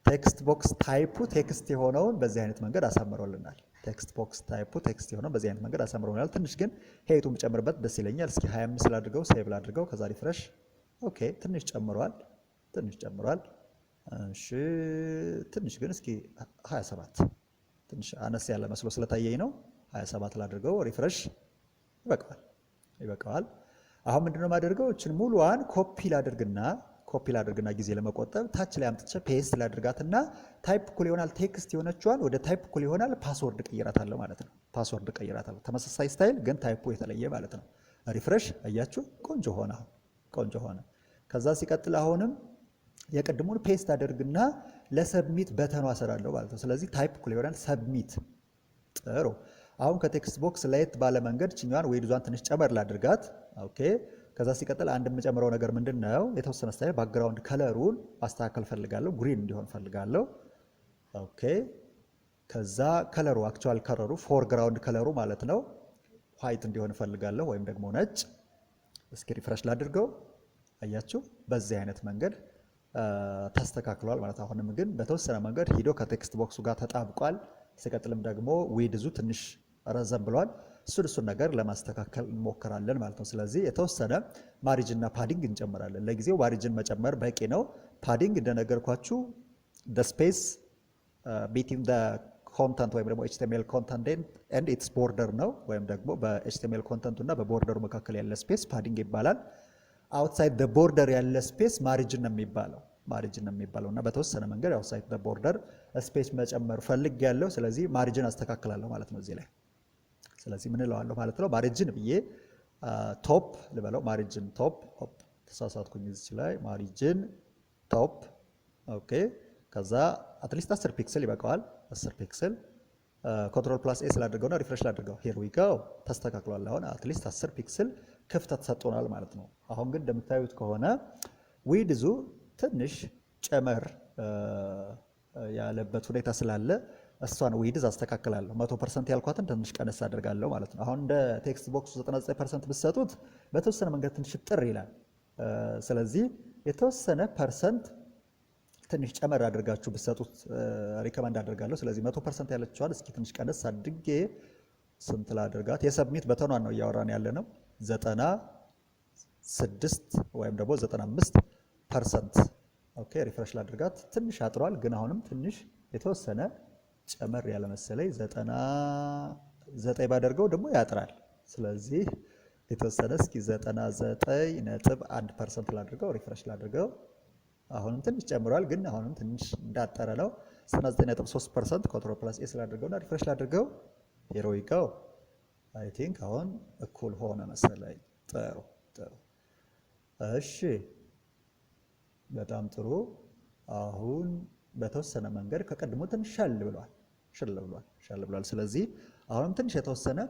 ቴክስት ቦክስ ታይፑ ቴክስት የሆነውን በዚህ አይነት መንገድ አሳምሮልናል። ቴክስት ቦክስ ታይፑ ቴክስት የሆነው በዚህ አይነት መንገድ አሳምረውናል። ትንሽ ግን ሄይቱን ጨምርበት ደስ ይለኛል። እስኪ 25 ላድርገው፣ ሴቭ ላድርገው፣ ከዛ ሪፍሬሽ። ኦኬ ትንሽ ጨምሯል፣ ትንሽ ጨምሯል። እሺ ትንሽ ግን እስኪ 27 ትንሽ አነስ ያለ መስሎ ስለታየኝ ነው። 27 ላድርገው፣ ሪፍሬሽ። ይበቃዋል። አሁን ምንድነው የማደርገው? እችን ሙሉዋን ኮፒ ላድርግና ጊዜ ለመቆጠብ ታች ላይ አምጥቼ ፔስት ላድርጋትና ታይፕ እኩል ይሆናል ቴክስት የሆነችዋን ወደ ታይፕ እኩል ይሆናል ፓስወርድ ቀይራታለሁ ማለት ነው። ፓስወርድ ቀይራታለሁ፣ ተመሳሳይ ስታይል ግን ታይፑ የተለየ ማለት ነው። ሪፍሬሽ። አያችሁ ቆንጆ ሆነ፣ ቆንጆ ሆነ። ከዛ ሲቀጥል አሁንም የቅድሙን ፔስት አደርግና ለሰብሚት በተኗ አሰራለሁ ማለት ነው። ስለዚህ ታይፕ እኩል ይሆናል ሰብሚት። ጥሩ። አሁን ከቴክስት ቦክስ ለየት ባለ መንገድ ችኛዋን ዌይድዟን ትንሽ ጨመር ላድርጋት። ኦኬ። ከዛ ሲቀጥል አንድ የምጨምረው ነገር ምንድን ነው? የተወሰነ ስታይል ባክግራውንድ ከለሩን ማስተካከል ፈልጋለሁ፣ ግሪን እንዲሆን ፈልጋለሁ። ኦኬ። ከዛ ከለሩ አክቹዋል ከለሩ ፎርግራውንድ ከለሩ ማለት ነው ዋይት እንዲሆን ፈልጋለሁ፣ ወይም ደግሞ ነጭ። እስኪ ሪፍሬሽ ላድርገው። አያችሁ በዚህ አይነት መንገድ ተስተካክሏል ማለት። አሁንም ግን በተወሰነ መንገድ ሂዶ ከቴክስት ቦክሱ ጋር ተጣብቋል። ሲቀጥልም ደግሞ ዊድዙ ትንሽ ረዘም ብሏል። እሱን ነገር ለማስተካከል እንሞክራለን ማለት ነው። ስለዚህ የተወሰነ ማሪጅን እና ፓዲንግ እንጨምራለን። ለጊዜው ማሪጅን መጨመር በቂ ነው። ፓዲንግ እንደነገርኳችሁ the space between the content ወይም ደግሞ HTML content and its border ነው። ወይም ደግሞ በHTML ኮንተንቱ እና በቦርደሩ መካከል ያለ ስፔስ ፓዲንግ ይባላል። አውትሳይድ the border ያለ ስፔስ ማሪጅን ነው የሚባለው እና በተወሰነ መንገድ አውትሳይድ the border ስፔስ መጨመር ፈልጌያለሁ። ስለዚህ ማሪጅን አስተካክላለሁ ማለት ነው እዚህ ላይ። ስለዚህ ምን እለዋለሁ ማለት ነው? ማሪጅን ብዬ ቶፕ ልበለው። ማሪጅን ቶፕ። ተሳሳትኩኝ እዚህ ላይ። ማሪጅን ቶፕ። ኦኬ። ከዛ አትሊስት 10 ፒክስል ይበቃዋል። 10 ፒክስል ኮንትሮል ፕላስ ኤ ስላድርገውና ሪፍሬሽ ላድርገው። ሄር ዊ ጎ። ተስተካክሏል። አሁን አትሊስት 10 ፒክስል ክፍተት ሰጥቶናል ማለት ነው። አሁን ግን እንደምታዩት ከሆነ ዊድዙ ትንሽ ጨመር ያለበት ሁኔታ ስላለ እሷን ዊድዝ አስተካክላለሁ። 100% ያልኳትን ትንሽ ቀነስ አደርጋለሁ ማለት ነው። አሁን እንደ ቴክስት ቦክሱ 99% ብትሰጡት በተወሰነ መንገድ ትንሽ ጥር ይላል። ስለዚህ የተወሰነ ፐርሰንት ትንሽ ጨመር አድርጋችሁ ብትሰጡት ሪከመንድ አደርጋለሁ። ስለዚህ 100% ያለችዋን እስኪ ትንሽ ቀነስ አድርጌ ስንት ላድርጋት? የሰብሚት በተኗን ነው እያወራን ያለ ነው። 96 ወይም ደግሞ 95%። ኦኬ ሪፍሬሽ ላድርጋት። ትንሽ አጥሯል፣ ግን አሁንም ትንሽ የተወሰነ ጨመር ያለ መሰለኝ። 99 ባደርገው ደግሞ ያጥራል። ስለዚህ የተወሰነ እስኪ 99.1% ላድርገው፣ ሪፍሬሽ ላድርገው። አሁንም ትንሽ ጨምሯል፣ ግን አሁንም ትንሽ እንዳጠረ ነው። 99.3% ኮንትሮል ፕላስ ኤ ስላድርገውና ሪፍሬሽ ላድርገው። ሄር ዊ ጎ። አይ ቲንክ አሁን እኩል ሆነ መሰለኝ። ጥሩ። እሺ በጣም ጥሩ። አሁን በተወሰነ መንገድ ከቀድሞ ትንሽ ሻል ብሏል። ስለዚህ አሁንም ትንሽ የተወሰነ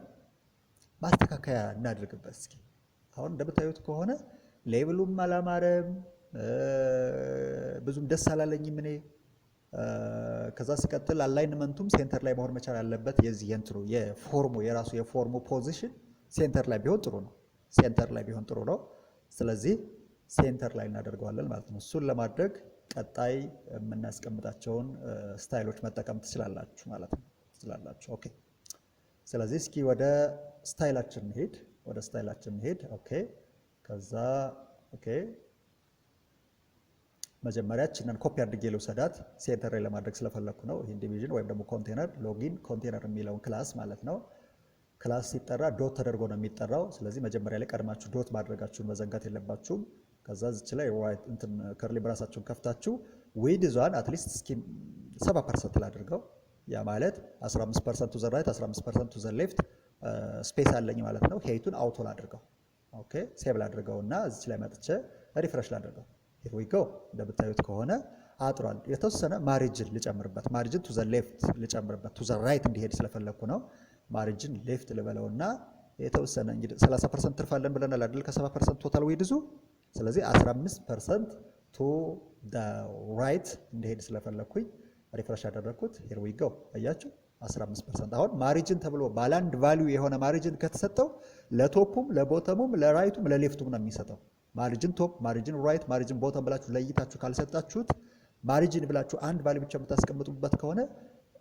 ማስተካከያ እናድርግበት እስኪ። አሁን እንደምታዩት ከሆነ ሌብሉም አላማረም፣ ብዙም ደስ አላለኝም እኔ። ከዛ ሲቀጥል አላይንመንቱም ሴንተር ላይ መሆን መቻል አለበት። የዚህ የእንትኑ የራሱ የፎርሙ ፖዚሽን ሴንተር ላይ ቢሆን ጥሩ ነው። ስለዚህ ሴንተር ላይ እናደርገዋለን ማለት ነው። እሱን ለማድረግ ቀጣይ የምናስቀምጣቸውን ስታይሎች መጠቀም ትችላላችሁ ማለት ነው። ኦኬ። ስለዚህ እስኪ ወደ ስታይላችን እንሄድ። ኦኬ። ከዛ ኦኬ መጀመሪያ እችንን ኮፒ አድርጌ ልውሰዳት፣ ሴንተር ላይ ለማድረግ ስለፈለኩ ነው። ይሄን ዲቪዥን ወይም ደግሞ ኮንቴነር ሎጊን ኮንቴነር የሚለውን ክላስ ማለት ነው። ክላስ ሲጠራ ዶት ተደርጎ ነው የሚጠራው። ስለዚህ መጀመሪያ ላይ ቀድማችሁ ዶት ማድረጋችሁን መዘንጋት የለባችሁም። ከዛ እዚች ላይ ከርሊ ብራሳችሁን ከፍታችሁ ዊድዟን አትሊስት እስኪ 70% ላድርገው። ያ ማለት 15% ቱ ዘ ራይት 15% ቱ ዘ ሌፍት ስፔስ አለኝ ማለት ነው። ሄይቱን አውቶ ላድርገው። ኦኬ ሴቭ ላድርገውና እዚች ላይ መጥቼ ሪፍሬሽ ላድርገው። ሂር ዊ ጎ። እንደምታዩት ከሆነ አጥሯል። የተወሰነ ማሪጅን ልጨምርበት፣ ማሪጅን ቱ ዘ ሌፍት ልጨምርበት፣ ቱ ዘ ራይት እንዲሄድ ስለፈለኩ ነው። ማሪጅን ሌፍት ልበለውና የተወሰነ እንግዲህ 30% ትርፋለን ብለናል አይደል? ከ70% ቶታል ዊድዙ። ስለዚህ 15% ቱ ዘ ራይት እንዲሄድ ስለፈለኩኝ ሪፍሬሽ ያደረኩት። ሂር ዊ ጎ። አያችሁ 15%። አሁን ማሪጅን ተብሎ ባላንድ ቫልዩ የሆነ ማሪጅን ከተሰጠው ለቶፑም ለቦተሙም ለራይቱም ለሌፍቱም ነው የሚሰጠው። ማሪጅን ቶፕ፣ ማሪጅን ራይት፣ ማሪጅን ቦተም ብላችሁ ለይታችሁ ካልሰጣችሁት ማሪጅን ብላችሁ አንድ ቫልዩ ብቻ የምታስቀምጡበት ከሆነ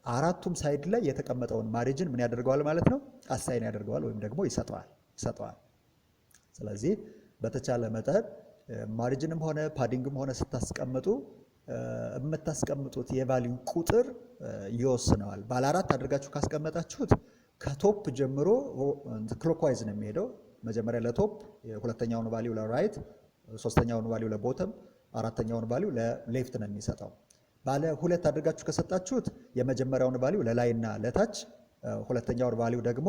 አራቱም ሳይድ ላይ የተቀመጠውን ማሪጅን ምን ያደርገዋል ማለት ነው? አሳይን ያደርገዋል ወይም ደግሞ ይሰጠዋል። ስለዚህ በተቻለ መጠን ማሪጅንም ሆነ ፓዲንግም ሆነ ስታስቀምጡ የምታስቀምጡት የቫልዩ ቁጥር ይወስነዋል። ባለ 4 አድርጋችሁ ካስቀመጣችሁት ከቶፕ ጀምሮ ክሎክዋይዝ ነው የሚሄደው። መጀመሪያ ለቶፕ፣ ሁለተኛውን ቫልዩ ለራይት፣ ሶስተኛውን ቫልዩ ለቦተም፣ አራተኛውን ቫልዩ ለሌፍት ነው የሚሰጠው። ባለ 2 አድርጋችሁ ከሰጣችሁት የመጀመሪያውን ቫልዩ ለላይና ለታች፣ ሁለተኛውን ቫልዩ ደግሞ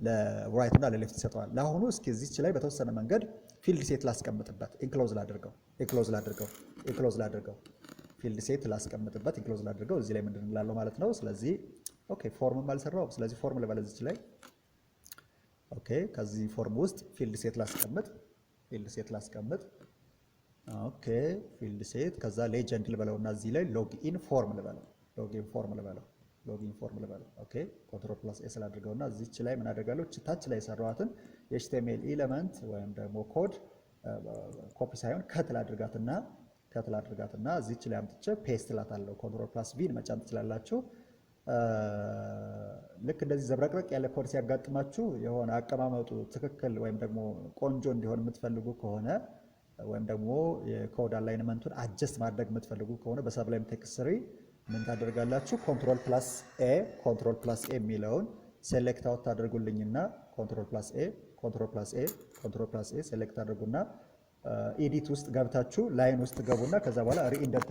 ለራይት እና ለሌፍት ይሰጠዋል። ለአሁኑ እስኪ እዚች ላይ በተወሰነ መንገድ ፊልድ ሴት ላስቀምጥበት፣ ኢንክሎዝ ላድርገው፣ ፊልድ ሴት ላስቀምጥበት፣ ኢንክሎዝ ላድርገው። እዚህ ላይ ምንድን እንላለው ማለት ነው? ስለዚህ ኦኬ ፎርምም አልሰራው፣ ስለዚህ ፎርም ልበል እዚች ላይ። ኦኬ ከዚህ ፎርም ውስጥ ፊልድ ሴት ላስቀምጥ፣ ኦኬ ፊልድ ሴት፣ ከዛ ሌጀንድ ልበለውና እዚህ ላይ ሎግኢን ፎርም ልበለው፣ ኦኬ ኮንትሮል ፕላስ ኤስ ላድርገውና እዚች ላይ ምን አደርጋለሁ? ታች ላይ የሰራዋትን የኤችቲኤምኤል ኤሌመንት ወይም ደግሞ ኮድ ኮፒ ሳይሆን ከት ላድርጋትና እዚች ላይ አምጥቼ ፔስት ላታለሁ። ኮንትሮል ፕላስ ቪን መጫን ትችላላችሁ። ልክ እንደዚህ ዘብረቅረቅ ያለ ኮድ ሲያጋጥማችሁ የሆነ አቀማመጡ ትክክል ወይም ደግሞ ቆንጆ እንዲሆን የምትፈልጉ ከሆነ ወይም ደግሞ የኮድ አላይንመንቱን አጀስት ማድረግ የምትፈልጉ ከሆነ በሰብላይም ቴክስት ስሪ ምን ታደርጋላችሁ? ኮንትሮል ፕላስ ኤ የሚለውን ሴሌክት አውት ታደርጉልኝና ኮንትሮል ፕላስ ኤ ሴሌክት አድርጉና ኤዲት ውስጥ ገብታችሁ ላይን ውስጥ ገቡና ከዛ በኋላ ሪኢንደንት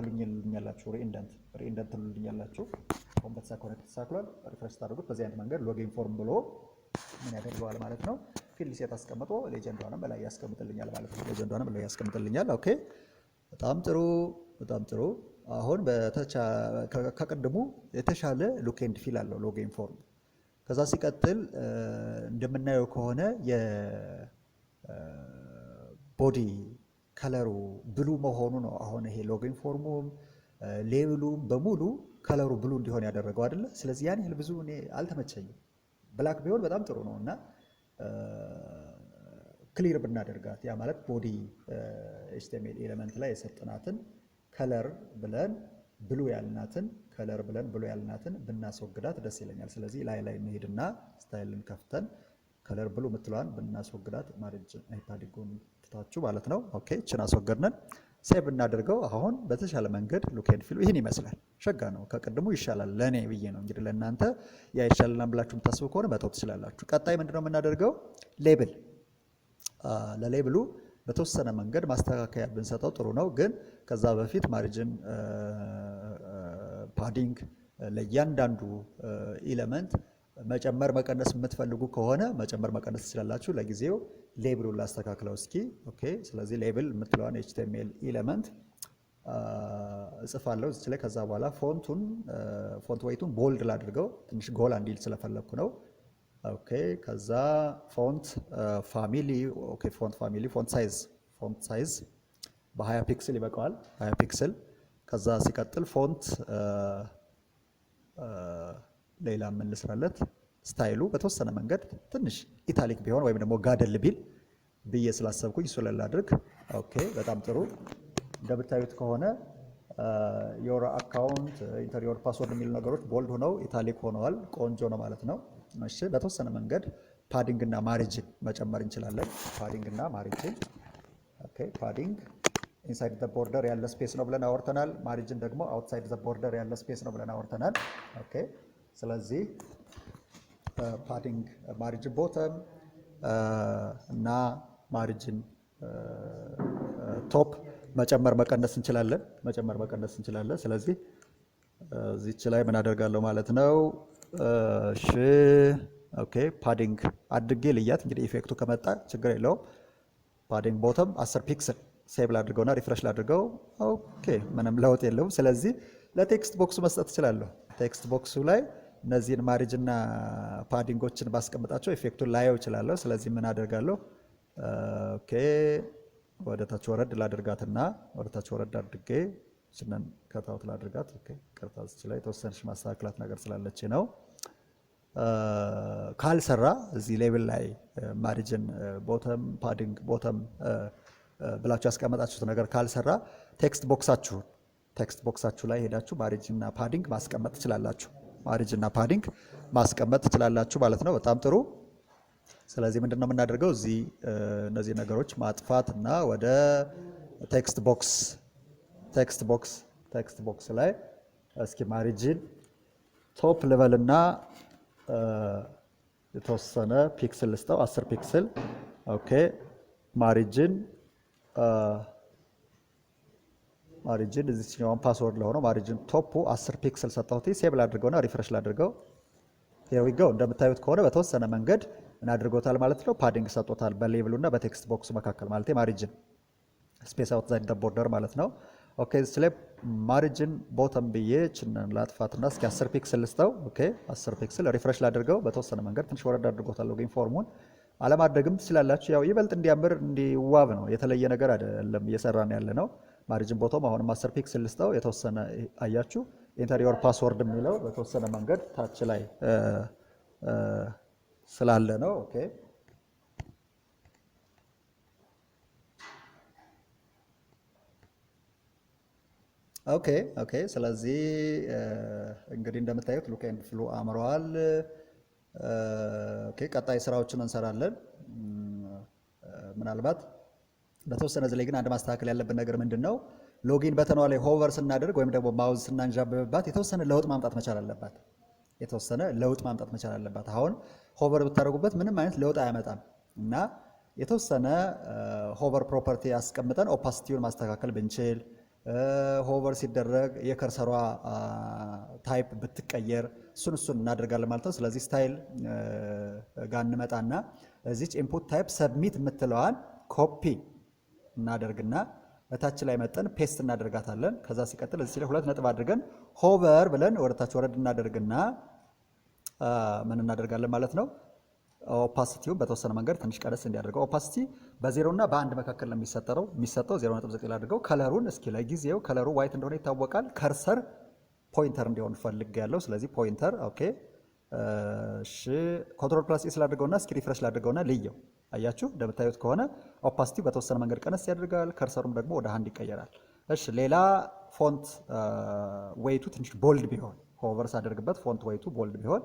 ትሉልኛላችሁ። አሁን ኮኔክት ተሳክሏል። ሪፍሬሽ ታደርጉት በዚህ አይነት መንገድ ሎጊን ፎርም ብሎ ምን ያደርገዋል ማለት ነው? ፊልድ ሴት አስቀምጦ ሌጀንዷንም በላይ ያስቀምጥልኛል ማለት ነው። ኦኬ በጣም ጥሩ። አሁን ከቅድሙ የተሻለ ሉክ ኤንድ ፊል አለው ሎጊን ፎርም። ከዛ ሲቀጥል እንደምናየው ከሆነ የቦዲ ከለሩ ብሉ መሆኑ ነው። አሁን ይሄ ሎጊን ፎርሙም ሌብሉም በሙሉ ከለሩ ብሉ እንዲሆን ያደረገው አይደለ? ስለዚህ ያን ያህል ብዙ እኔ አልተመቸኝም። ብላክ ቢሆን በጣም ጥሩ ነው እና ክሊር ብናደርጋት ያ ማለት ቦዲ ኤችቲኤምኤል ኤሌመንት ላይ የሰጠናትን ከለር ብለን ብሉ ያልናትን ብናስወግዳት ደስ ይለኛል። ስለዚህ ላይ እንሄድና ስታይልን ከፍተን ከለር ብሉ የምትለዋን ብናስወግዳት ፓዲንጉን ትታችሁ ማለት ነው። ኦኬ እችን አስወገድነን። ሴቭ እናደርገው። አሁን በተሻለ መንገድ ሉክ ኤንድ ፊሉ ይህን ይመስላል። ሸጋ ነው። ከቅድሙ ይሻላል ለእኔ ብዬ ነው። እንግዲህ ለእናንተ ያ ይሻላል ብላችሁ የምታስቡ ከሆነ መተው ትችላላችሁ። ቀጣይ ምንድነው የምናደርገው? ሌብል። ለሌብሉ በተወሰነ መንገድ ማስተካከያ ብንሰጠው ጥሩ ነው። ግን ከዛ በፊት ማርጅን ፓዲንግ ለእያንዳንዱ ኤሌመንት መጨመር መቀነስ የምትፈልጉ ከሆነ መጨመር መቀነስ ትችላላችሁ። ለጊዜው ሌብሉን ላስተካክለው እስኪ። ኦኬ ስለዚህ ሌብል የምትለዋን ኤችቲኤምኤል ኤሌመንት እጽፋለሁ እዚህ ላይ። ከዛ በኋላ ፎንት ዌይቱን ቦልድ ላድርገው ትንሽ ጎላ እንዲል ስለፈለግኩ ነው። ኦኬ ከዛ ፎንት ፋሚሊ ፎንት ሳይዝ በ20 ፒክስል ይበቃዋል፣ 20 ፒክስል። ከዛ ሲቀጥል ፎንት ሌላ ምን ልስራለት? ስታይሉ በተወሰነ መንገድ ትንሽ ኢታሊክ ቢሆን ወይም ደግሞ ጋደል ቢል ብዬ ስላሰብኩኝ እሱ ላይ ላድርግ። ኦኬ በጣም ጥሩ። እንደምታዩት ከሆነ ዮር አካውንት ኢንተሪዮር ፓስወርድ የሚሉ ነገሮች ቦልድ ሆነው ኢታሊክ ሆነዋል። ቆንጆ ነው ማለት ነው። እሺ በተወሰነ መንገድ ፓዲንግ እና ማሪጅን መጨመር እንችላለን። ኦኬ ፓዲንግ ኢንሳይድ ዘ ቦርደር ያለ ስፔስ ነው ብለን አወርተናል። ማሪጅን ደግሞ አውትሳይድ ዘ ቦርደር ያለ ስፔስ ነው ብለን አወርተናል። ኦኬ ስለዚህ ፓዲንግ ማሪጅን ቦተም እና ማሪጅን ቶፕ መጨመር መቀነስ እንችላለን። ስለዚህ እዚች ላይ ምን አደርጋለሁ ማለት ነው? እሺ ኦኬ ፓዲንግ አድርጌ ልያት። እንግዲህ ኢፌክቱ ከመጣ ችግር የለውም። ፓዲንግ ቦተም 10 ፒክስል ሴቭ ላድርገውና ሪፍሬሽ ላድርገው። ኦኬ ምንም ለውጥ የለውም። ስለዚህ ለቴክስት ቦክሱ መስጠት እችላለሁ። ቴክስት ቦክሱ ላይ እነዚህን ማሪጅና ፓዲንጎችን ባስቀምጣቸው ኢፌክቱን ላየው እችላለሁ። ስለዚህ ምን አደርጋለሁ? ኦኬ ወደ ታች ወረድ ላድርጋትና ወደ ታች ወረድ አድርጌ እችንን ከታውት ላድርጋት። ኦኬ ቀርታ እዚህ ላይ ተወሰነች ማስተካከላት ነገር ስላለች ነው። ካልሰራ እዚህ ሌብል ላይ ማሪጅን ቦተም ፓዲንግ ቦተም ብላችሁ ያስቀመጣችሁት ነገር ካልሰራ ቴክስት ቦክሳችሁ ላይ ሄዳችሁ ማሪጅን እና ፓዲንግ ማስቀመጥ ትችላላችሁ። ማሪጅን እና ፓዲንግ ማስቀመጥ ትችላላችሁ ማለት ነው። በጣም ጥሩ። ስለዚህ ምንድነው የምናደርገው እዚህ እነዚህ ነገሮች ማጥፋት እና ወደ ቴክስት ቦክስ ላይ እስኪ ማሪጅን ቶፕ ሌቨል እና የተወሰነ ፒክስል ልስጠው 10 ፒክስል። ኦኬ ማሪጅን እዚህኛውን ፓስወርድ ለሆነው ማሪጅን ቶፑ 10 ፒክስል ሰጠሁት። ሴቭ ላድርገውና ሪፍሬሽ ላድርገው። ሄር ዊ ጎ። እንደምታዩት ከሆነ በተወሰነ መንገድ ምን አድርጎታል ማለት ነው፣ ፓዲንግ ሰጥቶታል በሌቭሉ እና በቴክስት ቦክሱ መካከል ማለት ማሪጅን ስፔስ አውትሳይድ ዘ ቦርደር ማለት ነው። ኦኬ እዚህ ላይ ማሪጅን ቦተም ብዬ ችንን ላጥፋትና እስኪ 10 ፒክስል ልስጠው። ኦኬ 10 ፒክስል ሪፍሬሽ ላድርገው። በተወሰነ መንገድ ትንሽ ወረድ አድርጎታል ሎጊን ፎርሙን። አለማድረግም ትችላላችሁ። ያው ይበልጥ እንዲያምር እንዲዋብ ነው፣ የተለየ ነገር አይደለም እየሰራን ያለ ነው። ማሪጅን ቦቶም አሁንም 10 ፒክስል ልስጠው። የተወሰነ አያችሁ ኢንተሪዮር ፓስወርድ የሚለው በተወሰነ መንገድ ታች ላይ ስላለ ነው። ኦኬ ስለዚህ እንግዲህ እንደምታዩት ሉክ ኤንድ ፍሎ አምረዋል። ኦኬ ቀጣይ ስራዎችን እንሰራለን። ምናልባት በተወሰነ ዝላይ ግን አንድ ማስተካከል ያለብን ነገር ምንድነው፣ ሎጊን በተኗ ላይ ሆቨር ስናደርግ ወይም ደግሞ ማውዝ ስናንዣብብባት የተወሰነ ለውጥ ማምጣት መቻል አለባት። አሁን ሆቨር ብታደርጉበት ምንም አይነት ለውጥ አያመጣም እና የተወሰነ ሆቨር ፕሮፐርቲ ያስቀምጠን ኦፓሲቲውን ማስተካከል ብንችል፣ ሆቨር ሲደረግ የከርሰሯ ታይፕ ብትቀየር እሱን እናደርጋለን ማለት ነው። ስለዚህ ስታይል ጋር እንመጣና እዚች ኢንፑት ታይፕ ሰብሚት የምትለዋን ኮፒ እናደርግና በታች ላይ መጠን ፔስት እናደርጋታለን። ከዛ ሲቀጥል እዚህ ላይ 2 ነጥብ አድርገን ሆቨር ብለን ወደታች ወረድ እናደርግና ምን እናደርጋለን ማለት ነው፣ ኦፓሲቲውን በተወሰነ መንገድ ትንሽ ቀነስ እንዲያደርገው። ኦፓሲቲ በ0 እና በ1 መካከል ነው የሚሰጠው 0.9 አድርገው። ከለሩን እስኪ ለጊዜው ከለሩ ዋይት እንደሆነ ይታወቃል። ከርሰር ፖይንተር እንዲሆን ፈልጋለሁ። ስለዚህ ፖይንተር ኦኬ። እሺ ኮንትሮል ፕላስ ኤስ ላድርገውና እስኪ ሪፍሬሽ ላድርገውና ልየው። አያችሁ እንደምታዩት ከሆነ ኦፓሲቲው በተወሰነ መንገድ ቀነስ ያደርጋል፣ ከርሰሩም ደግሞ ወደ 1 ይቀየራል። እሺ ሌላ ፎንት ዌይቱ ትንሽ ቦልድ ቢሆን፣ ሆቨር ሳደርግበት ፎንት ዌይቱ ቦልድ ቢሆን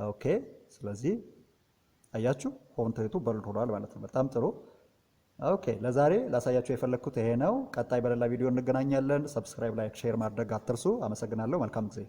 ኦኬ። ስለዚህ አያችሁ ፎንት ዌይቱ ቦልድ ሆኗል ማለት ነው። በጣም ጥሩ። ኦኬ ለዛሬ ላሳያችሁ የፈለግኩት ይሄ ነው። ቀጣይ በሌላ ቪዲዮ እንገናኛለን። ሰብስክራይብ፣ ላይክ፣ ሼር ማድረግ አትርሱ። አመሰግናለሁ። መልካም ጊዜ